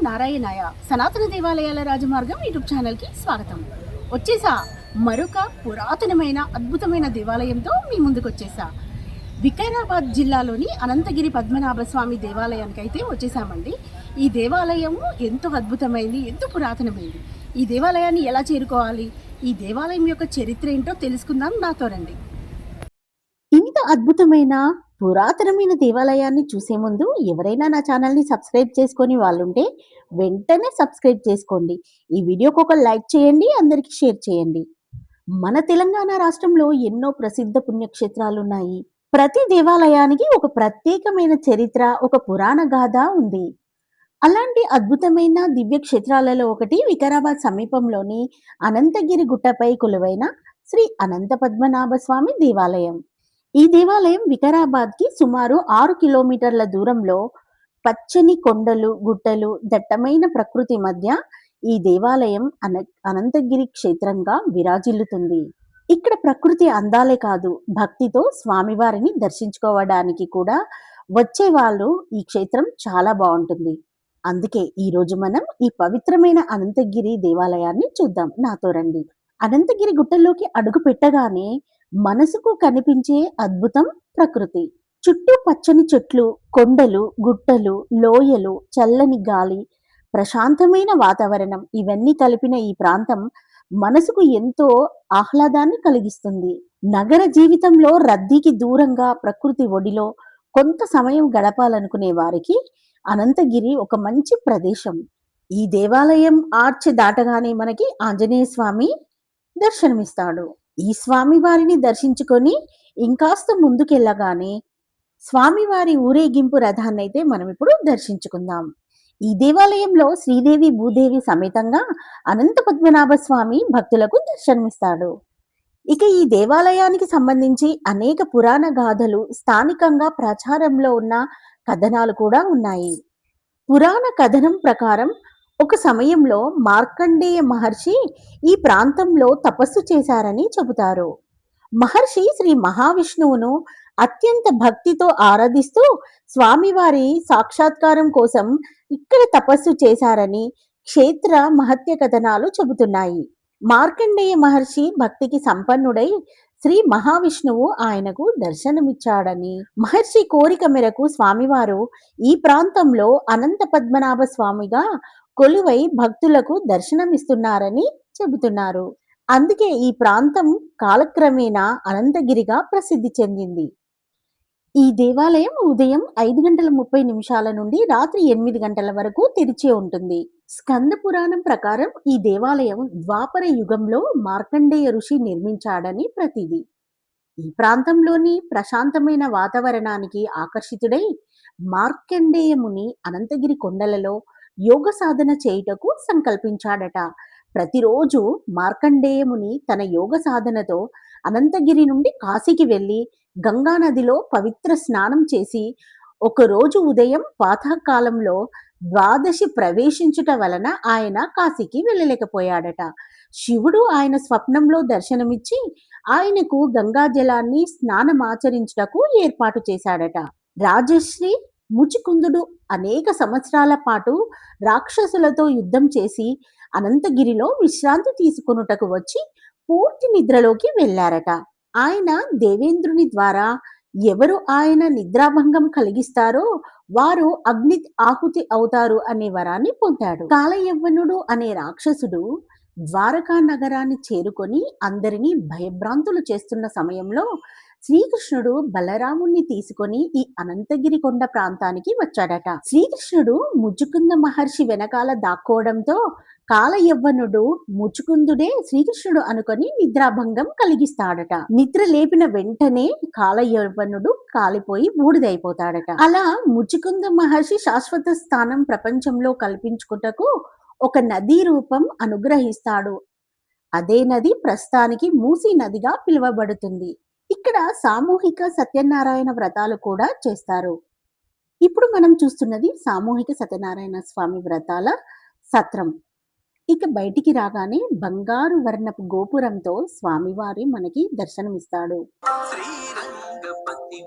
నారాయణాయ సనాతన దేవాలయాల రాజమార్గం యూట్యూబ్ ఛానల్కి స్వాగతం. వచ్చేసా మరొక పురాతనమైన అద్భుతమైన దేవాలయంతో మీ ముందుకు వచ్చేసా. వికారాబాద్ జిల్లాలోని అనంతగిరి పద్మనాభ స్వామి దేవాలయానికి అయితే వచ్చేసామండి. ఈ దేవాలయం ఎంతో అద్భుతమైంది, ఎంతో పురాతనమైంది. ఈ దేవాలయాన్ని ఎలా చేరుకోవాలి, ఈ దేవాలయం యొక్క చరిత్ర ఏంటో తెలుసుకుందాం, నాతో రండి. ఇంత అద్భుతమైన పురాతనమైన దేవాలయాన్ని చూసే ముందు ఎవరైనా నా ఛానల్ని సబ్స్క్రైబ్ చేసుకొని వాళ్ళుంటే వెంటనే సబ్స్క్రైబ్ చేసుకోండి. ఈ వీడియోకి ఒక లైక్ చేయండి, అందరికీ షేర్ చేయండి. మన తెలంగాణ రాష్ట్రంలో ఎన్నో ప్రసిద్ధ పుణ్యక్షేత్రాలు ఉన్నాయి. ప్రతి దేవాలయానికి ఒక ప్రత్యేకమైన చరిత్ర, ఒక పురాణ గాథ ఉంది. అలాంటి అద్భుతమైన దివ్య క్షేత్రాలలో ఒకటి వికారాబాద్ సమీపంలోని అనంతగిరి గుట్టపై కొలువైన శ్రీ అనంత పద్మనాభ స్వామి దేవాలయం. ఈ దేవాలయం వికారాబాద్కి సుమారు 6 కిలోమీటర్ల దూరంలో పచ్చని కొండలు, గుట్టలు, దట్టమైన ప్రకృతి మధ్య ఈ దేవాలయం అనంతగిరి క్షేత్రంగా విరాజిల్లుతుంది. ఇక్కడ ప్రకృతి అందాలే కాదు, భక్తితో స్వామివారిని దర్శించుకోవడానికి కూడా వచ్చే వాళ్ళు ఈ క్షేత్రం చాలా బాగుంటుంది. అందుకే ఈరోజు మనం ఈ పవిత్రమైన అనంతగిరి దేవాలయాన్ని చూద్దాం, నాతో రండి. అనంతగిరి గుట్టల్లోకి అడుగు పెట్టగానే మనసుకు కనిపించే అద్భుతం ప్రకృతి. చుట్టూ పచ్చని చెట్లు, కొండలు, గుట్టలు, లోయలు, చల్లని గాలి, ప్రశాంతమైన వాతావరణం, ఇవన్నీ కలిపిన ఈ ప్రాంతం మనసుకు ఎంతో ఆహ్లాదాన్ని కలిగిస్తుంది. నగర జీవితంలో రద్దీకి దూరంగా ప్రకృతి ఒడిలో కొంత సమయం గడపాలనుకునే వారికి అనంతగిరి ఒక మంచి ప్రదేశం. ఈ దేవాలయం ఆర్చి దాటగానే మనకి ఆంజనేయ స్వామి దర్శనమిస్తాడు. ఈ స్వామివారిని దర్శించుకొని ఇంకాస్త ముందుకెళ్ళగానే స్వామివారి ఊరేగింపు రథాన్ని అయితే మనం ఇప్పుడు దర్శించుకుందాం. ఈ దేవాలయంలో శ్రీదేవి భూదేవి సమేతంగా అనంత పద్మనాభ స్వామి భక్తులకు దర్శనమిస్తాడు. ఇక ఈ దేవాలయానికి సంబంధించి అనేక పురాణ గాథలు, స్థానికంగా ప్రచారంలో ఉన్న కథనాలు కూడా ఉన్నాయి. పురాణ కథనం ప్రకారం ఒక సమయంలో మార్కండేయ మహర్షి ఈ ప్రాంతంలో తపస్సు చేశారని చెబుతారు. మహర్షి శ్రీ మహావిష్ణువును అత్యంత భక్తితో ఆరాధిస్తూ స్వామివారి సాక్షాత్కారం కోసం ఇక్కడ తపస్సు చేశారని క్షేత్ర మహత్య కథనాలు చెబుతున్నాయి. మార్కండేయ మహర్షి భక్తికి సంపన్నుడై శ్రీ మహావిష్ణువు ఆయనకు దర్శనమిచ్చాడని, మహర్షి కోరిక మేరకు స్వామివారు ఈ ప్రాంతంలో అనంత పద్మనాభ స్వామిగా కొలువై భక్తులకు దర్శనమిస్తున్నారని చెబుతున్నారు. అందుకే ఈ ప్రాంతం కాలక్రమేణా అనంతగిరిగా ప్రసిద్ధి చెందింది. ఈ దేవాలయం ఉదయం 5:30 నుండి రాత్రి 8 గంటల వరకు తెరిచే ఉంటుంది. స్కంద పురాణం ప్రకారం ఈ దేవాలయం ద్వాపర యుగంలో మార్కండేయ ఋషి నిర్మించాడని ప్రతీది. ఈ ప్రాంతంలోని ప్రశాంతమైన వాతావరణానికి ఆకర్షితుడై మార్కండేయ ముని అనంతగిరి కొండలలో యోగ సాధన చేయుటకు సంకల్పించాడట. ప్రతిరోజు మార్కండేయ ముని తన యోగ సాధనతో అనంతగిరి నుండి కాశీకి వెళ్ళి గంగా నదిలో పవిత్ర స్నానం చేసి ఒకరోజు ఉదయం పాతకాలంలో ద్వాదశి ప్రవేశించుట వలన ఆయన కాశీకి వెళ్ళలేకపోయాడట. శివుడు ఆయన స్వప్నంలో దర్శనమిచ్చి ఆయనకు గంగా జలాన్ని స్నానమాచరించుటకు ఏర్పాటు చేశాడట. రాజశ్రీ ముచుకుందుడు అనేక సంవత్సరాల పాటు రాక్షసులతో యుద్ధం చేసి అనంతగిరిలో విశ్రాంతి తీసుకొనుటకు వచ్చి పూర్తి నిద్రలోకి వెళ్ళారట. ఆయన దేవేంద్రుని ద్వారా ఎవరు ఆయన నిద్రాభంగం కలిగిస్తారో వారు అగ్ని ఆహుతి అవుతారు అనే వరాన్ని పొందాడు. కాలయవ్వనుడు అనే రాక్షసుడు ద్వారకా నగరాన్ని చేరుకొని అందరినీ భయభ్రాంతులు చేస్తున్న సమయంలో శ్రీకృష్ణుడు బలరాముణ్ణి తీసుకొని ఈ అనంతగిరి కొండ ప్రాంతానికి వచ్చాడట. శ్రీకృష్ణుడు ముచుకుంద మహర్షి వెనకాల దాక్కోవడంతో కాలయవ్వనుడు ముచుకుందుడే శ్రీకృష్ణుడు అనుకొని నిద్రాభంగం కలిగిస్తాడట. నిద్ర లేపిన వెంటనే కాలయవ్వనుడు కాలిపోయి బూడిదైపోతాడట. అలా ముచుకుంద మహర్షి శాశ్వత స్థానం ప్రపంచంలో కల్పించుకుంటకు ఒక నదీ రూపం అనుగ్రహిస్తాడు. అదే నది ప్రస్తుతానికి మూసీ నదిగా పిలువబడుతుంది. ఇక్కడ సామూహిక సత్యనారాయణ వ్రతాలు కూడా చేస్తారు. ఇప్పుడు మనం చూస్తున్నది సామూహిక సత్యనారాయణ స్వామి వ్రతాల సత్రం. ఇక బయటికి రాగానే బంగారు వర్ణపు గోపురంతో స్వామివారి మనకి దర్శనమిస్తాడు. శ్రీరంగపతి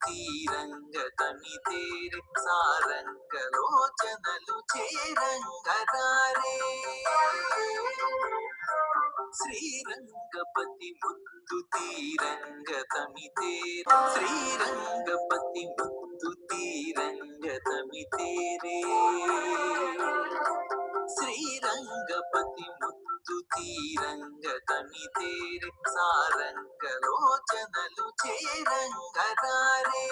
తీరంగతమితేరే సారంగలోచనలు చేరంగరారే శ్రీరంగపతి ముద్దు తీరంగతమితేరే శ్రీరంగపతి ముద్దు తీరంగతమితేరే శ్రీరంగపతి ముద్దు తీరంగతమితేరే సారంగలోచనలు చేరంగరారే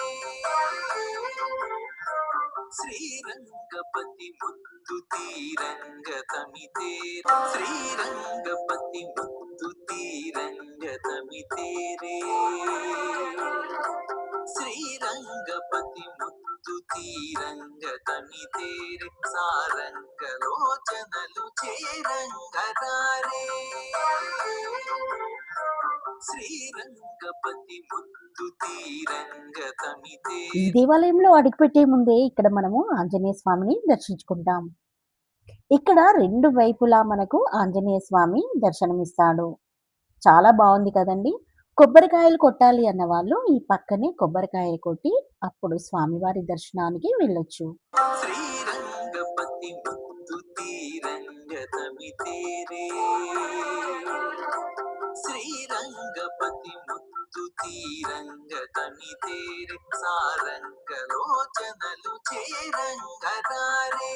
శ్రీరంగపతి ముద్దు తీరంగతమితేరే శ్రీరంగపతి ముద్దు తీరంగతమితేరే శ్రీరంగపతి ముద్దు తీరంగతమితేరే సారంగలోచనలు చేరంగరారే శ్రీరంగపతి ముద్దు తీరంగతమితేరే. ఈ దేవాలయంలో అడుగుపెట్టే ముందే ఇక్కడ మనము ఆంజనేయ స్వామిని దర్శించుకుంటాం. ఇక్కడ రెండు వైపులా మనకు ఆంజనేయ స్వామి దర్శనమిస్తాడు. చాలా బాగుంది కదండి. కొబ్బరికాయలు కొట్టాలి అన్న వాళ్ళు ఈ పక్కనే కొబ్బరికాయ కొట్టి అప్పుడు స్వామివారి దర్శనానికి వెళ్ళొచ్చు. శ్రీరంగపతి ముద్దు తీరంగతమితేరే శ్రీరంగపతి ముద్దు తీరంగతమితేరే సారంగలోచనలు చేరంగరారే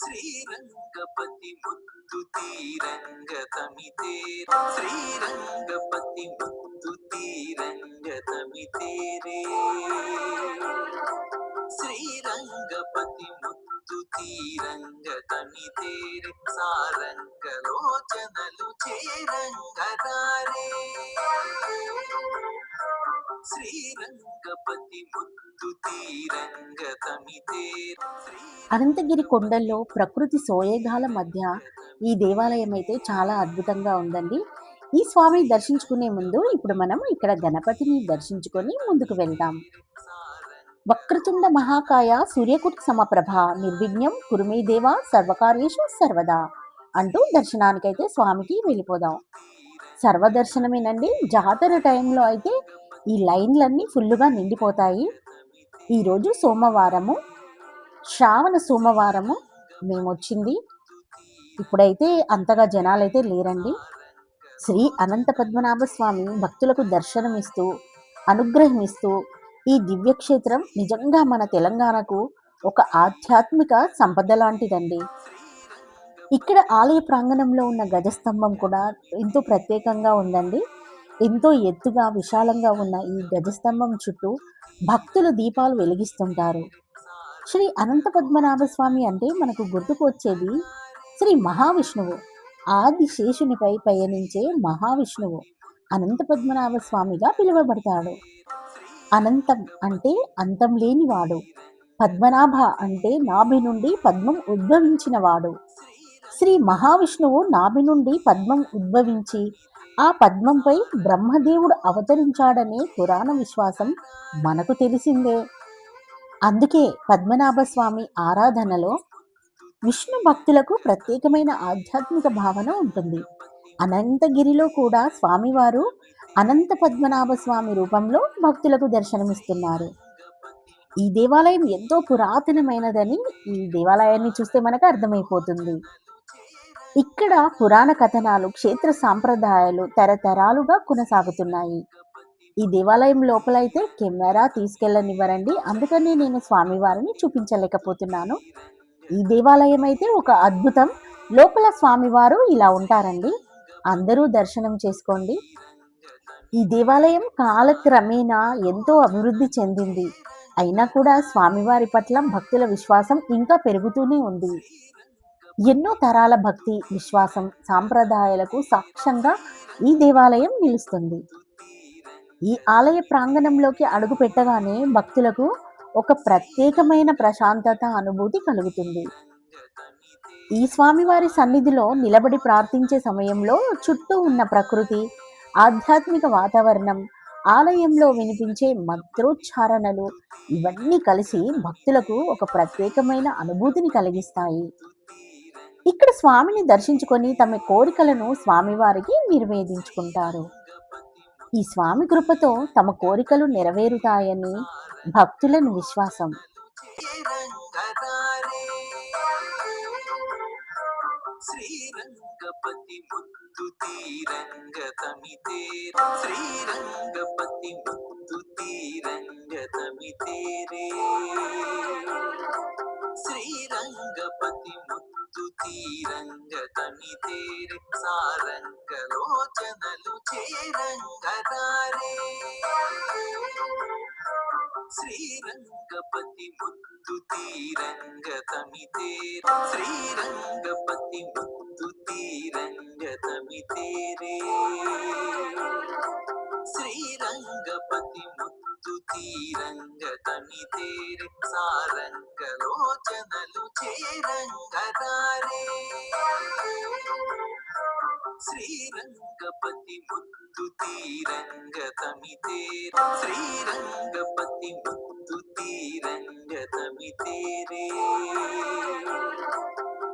శ్రీరంగపతి ముద్దు తీరంగతమితేరే శ్రీరంగపతి ముద్దు తీరంగతమితేరే శ్రీరంగపతి ముద్దు తీరంగతమితేరే సారంగలోచనలు చేరంగరారే శ్రీరంగపతి ముద్దు తీరంగతమితేరే. అనంతగిరి కొండల్లో ప్రకృతి సోయగాల మధ్య ఈ దేవాలయం అయితే చాలా అద్భుతంగా ఉందండి. ఈ స్వామిని దర్శించుకునే ముందు ఇప్పుడు మనం ఇక్కడ గణపతిని దర్శించుకొని ముందుకు వెళ్దాం. వక్రతుండ మహాకాయ సూర్యకుటి సమప్రభ నిర్విఘ్నం కురుమే దేవ సర్వకార్యేషు సర్వదా అంటూ దర్శనానికైతే స్వామికి వెళ్ళిపోదాం. సర్వదర్శనమేనండి. జాతర టైంలో అయితే ఈ లైన్లన్నీ ఫుల్లుగా నిండిపోతాయి. ఈరోజు సోమవారము, శ్రావణ సోమవారము మేము వచ్చింది. ఇప్పుడైతే అంతగా జనాలైతే లేరండి. శ్రీ అనంత పద్మనాభ స్వామి భక్తులకు దర్శనమిస్తూ అనుగ్రహమిస్తూ ఈ దివ్యక్షేత్రం నిజంగా మన తెలంగాణకు ఒక ఆధ్యాత్మిక సంపద లాంటిదండి. ఇక్కడ ఆలయ ప్రాంగణంలో ఉన్న గజస్తంభం కూడా ఎంతో ప్రత్యేకంగా ఉందండి. ఎంతో ఎత్తుగా విశాలంగా ఉన్న ఈ గజస్తంభం చుట్టూ భక్తులు దీపాలు వెలిగిస్తుంటారు. శ్రీ అనంత పద్మనాభ స్వామి అంటే మనకు గుర్తుకు వచ్చేది శ్రీ మహావిష్ణువు. ఆది శేషునిపై పయనించే మహావిష్ణువు అనంత పద్మనాభ స్వామిగా పిలువబడతాడు. అనంతం అంటే అంతం లేనివాడు, పద్మనాభ అంటే నాభి నుండి పద్మం ఉద్భవించినవాడు. శ్రీ మహావిష్ణువు నాభి నుండి పద్మం ఉద్భవించి ఆ పద్మంపై బ్రహ్మదేవుడు అవతరించాడనే పురాణ విశ్వాసం మనకు తెలిసిందే. అందుకే పద్మనాభ స్వామి ఆరాధనలో విష్ణు భక్తులకు ప్రత్యేకమైన ఆధ్యాత్మిక భావన ఉంటుంది. అనంతగిరిలో కూడా స్వామివారు అనంత పద్మనాభ స్వామి రూపంలో భక్తులకు దర్శనమిస్తున్నారు. ఈ దేవాలయం ఎంతో పురాతనమైనదని ఈ దేవాలయాన్ని చూస్తే మనకు అర్థమైపోతుంది. ఇక్కడ పురాణ కథనాలు, క్షేత్ర సాంప్రదాయాలు తరతరాలుగా కొనసాగుతున్నాయి. ఈ దేవాలయం లోపలైతే కెమెరా తీసుకెళ్ళనివ్వరండి, అందుకని నేను స్వామివారిని చూపించలేకపోతున్నాను. ఈ దేవాలయం అయితే ఒక అద్భుతం. లోపల స్వామివారు ఇలా ఉంటారండి. అందరూ దర్శనం చేసుకోండి. ఈ దేవాలయం కాలక్రమేణా ఎంతో అభివృద్ధి చెందింది. అయినా కూడా స్వామివారి పట్ల భక్తుల విశ్వాసం ఇంకా పెరుగుతూనే ఉంది. ఎన్నో తరాల భక్తి, విశ్వాసం, సాంప్రదాయాలకు సాక్ష్యంగా ఈ దేవాలయం నిలుస్తుంది. ఈ ఆలయ ప్రాంగణంలోకి అడుగు పెట్టగానే భక్తులకు ఒక ప్రత్యేకమైన ప్రశాంతత అనుభూతి కలుగుతుంది. ఈ స్వామివారి సన్నిధిలో నిలబడి ప్రార్థించే సమయంలో చుట్టూ ఉన్న ప్రకృతి, ఆధ్యాత్మిక వాతావరణం, ఆలయంలో వినిపించే మంత్రోచ్చారణలు ఇవన్నీ కలిసి భక్తులకు ఒక ప్రత్యేకమైన అనుభూతిని కలిగిస్తాయి. ఇక్కడ స్వామిని దర్శించుకొని తమ కోరికలను స్వామివారికి నివేదించుకుంటారు. ఈ స్వామి కృపతో తమ కోరికలు నెరవేరుతాయని భక్తులను విశ్వాసం. రంగరారే శ్రీరంగపతి ముద్దు తీరంగ తమితేరే శ్రీరంగపతి ముద్దు తీరంగ తమితేరే శ్రీరంగపతి ముద్దు తీరంగ తమితేరే సారంగలోచనలు చేరంగరారే శ్రీరంగపతి ముద్దు తీరంగ తమితేరే శ్రీరంగపతి ముద్దు తీరంగ తమితేరే శ్రీరంగపతి ముద్దు తీరంగ తమితేరే సారంగలోచనలు చేరంగరారే శ్రీరంగపతి ముద్దు తీరంగ తమితేరే శ్రీరంగపతి ముద్దు తీరంగ తమితేరే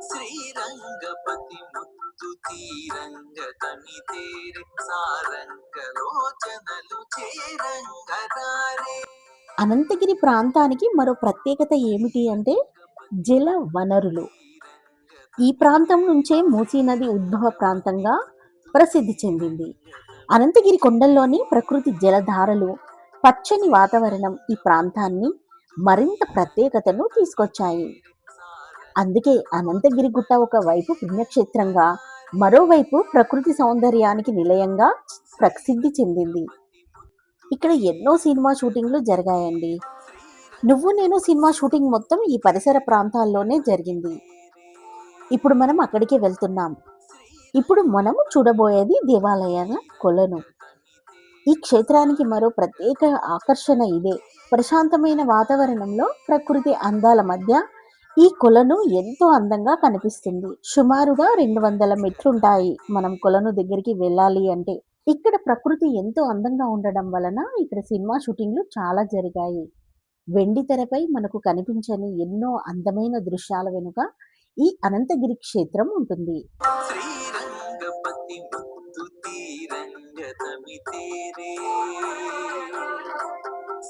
శ్రీరంగపతి ముద్దు తీరంగ తమితేరే సారంగలోచనలు చేరంగరారే. అనంతగిరి ప్రాంతానికి మరో ప్రత్యేకత ఏమిటి అంటే జల వనరులు. ఈ ప్రాంతం నుంచే మూసీ నది ఉద్భవ ప్రాంతంగా ప్రసిద్ధి చెందింది. అనంతగిరి కొండల్లోని ప్రకృతి జలధారలు, పచ్చని వాతావరణం ఈ ప్రాంతాన్ని మరింత ప్రత్యేకతను తీసుకొచ్చాయి. అందుకే అనంతగిరి గుట్ట ఒక వైపు పుణ్యక్షేత్రంగా, మరోవైపు ప్రకృతి సౌందర్యానికి నిలయంగా ప్రసిద్ధి చెందింది. ఇక్కడ ఎన్నో సినిమా షూటింగ్లు జరిగాయండి. నువ్వు నేను సినిమా షూటింగ్ మొత్తం ఈ పరిసర ప్రాంతాల్లోనే జరిగింది. ఇప్పుడు మనం అక్కడికే వెళ్తున్నాం. ఇప్పుడు మనము చూడబోయేది దేవాలయాల కొలను. ఈ క్షేత్రానికి మరో ప్రత్యేక ఆకర్షణ ఇదే. ప్రశాంతమైన వాతావరణంలో ప్రకృతి అందాల మధ్య ఈ కొలను ఎంతో అందంగా కనిపిస్తుంది. సుమారుగా 200 మెట్లుంటాయి మనం కొలను దగ్గరికి వెళ్ళాలి అంటే. ఇక్కడ ప్రకృతి ఎంతో అందంగా ఉండడం వలన ఇక్కడ సినిమా షూటింగ్లు చాలా జరిగాయి. వెండి తెరపై మనకు కనిపించని ఎన్నో అందమైన దృశ్యాల వెనుక ఈ అనంతగిరి క్షేత్రం ఉంటుంది. శ్రీరంగపతి ముద్దు తీరంగ తమితేరే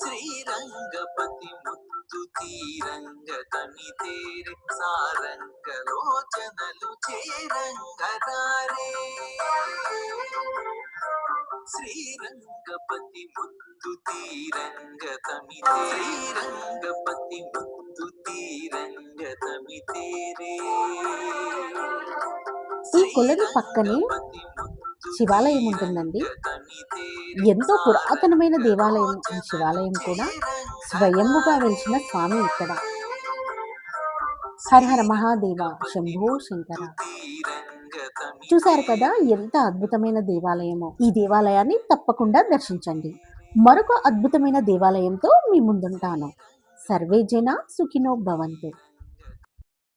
శ్రీరంగపతి ముద్దు తీరంగ తమితేరే సారంగలోచనలు చేరంగరారే శ్రీరంగపతి ముద్దు తీరంగ తమితేరే శ్రీరంగపతి ముద్దు తీరంగ తమితేరే ఈ కొలను పక్కనే శివాలయం ఉంటుందండి. ఎంతో పురాతనమైన దేవాలయం. ఈ శివాలయం కూడా స్వయంగా వెలిసిన స్వామి ఇక్కడ. హర హర మహాదేవ, శంభో శంకర. చూశారు కదా ఎంత అద్భుతమైన దేవాలయమో. ఈ దేవాలయాన్ని తప్పకుండా దర్శించండి. మరొక అద్భుతమైన దేవాలయంతో మీ ముందుంటాను. సర్వే జన సుఖినో భవంతు.